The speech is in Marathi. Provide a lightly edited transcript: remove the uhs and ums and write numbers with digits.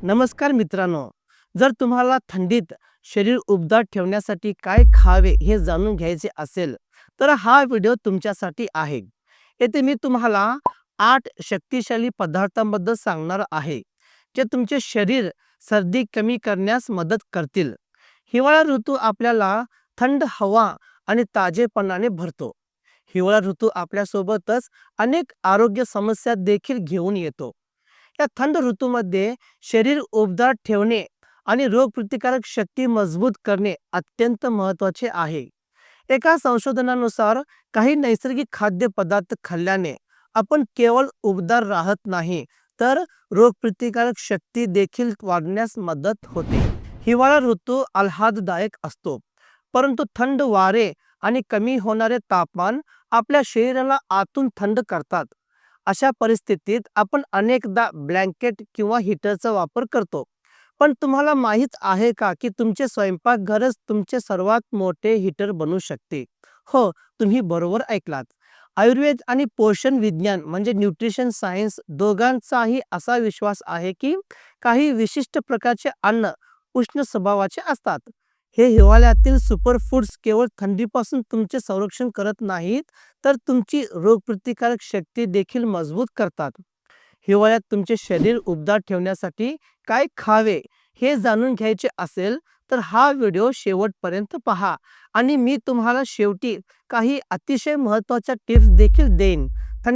नमस्कार मित्रांनो. जर तुम्हाला थंडीत शरीर उबदार ठेवण्यासाठी काय खावे हे जाणून घ्यायचे असेल, तर हा व्हिडिओ तुमच्यासाठी आहे. येथे मी तुम्हाला 8 शक्तिशाली पदार्थांबद्दल सांगणार आहे, जे तुमचे शरीर सर्दी कमी करण्यास मदत करतील. हिवाळा ऋतू आपल्याला थंड हवा आणि ताजेपणाने भरतो. हिवाळा ऋतू आपल्यासोबतच अनेक आरोग्य समस्या देखील घेऊन येतो. या थंड ऋतूमध्ये शरीर उबदार ठेवणे आणि रोगप्रतिकारक शक्ती मजबूत करणे अत्यंत महत्त्वाचे आहे. एका संशोधनानुसार काही नैसर्गिक खाद्यपदार्थ खाल्ल्याने आपण केवळ उबदार राहत नाही, तर रोगप्रतिकारक शक्ती देखील वाढण्यास मदत होते. हिवाळा ऋतू आल्हाददायक असतो, परंतु थंड वारे आणि कमी होणारे तापमान आपल्या शरीराला आतून थंड करतात. अशा परिस्थितीत आपण अनेकदा ब्लँकेट किंवा हीटरचा वापर करतो. पण तुम्हाला माहीत आहे का की तुमचे स्वयंपाकघरच तुमचे सर्वात मोठे हीटर बनू शकते? हो, तुम्ही बरोबर ऐकलात. आयुर्वेद आणि पोषण विज्ञान म्हणजे न्यूट्रिशन सायन्स दोघांचाही असा विश्वास आहे की काही विशिष्ट प्रकारचे अन्न उष्ण स्वभावाचे असतात. हे हिवाळ्यातील सुपर फूड्स केवळ थंडीपासून तुमचे संरक्षण करत नाहीत, तर तुमची रोगप्रतिकारक शक्ती देखील मजबूत करतात. हिवाळ्यात तुमचे शरीर उबदार ठेवण्यासाठी काय खावे हे जाणून घ्यायचे असेल, तर हा व्हिडिओ शेवटपर्यंत पहा आणि मी तुम्हाला शेवटी काही अतिशय महत्त्वाच्या टिप्स देखील देईन,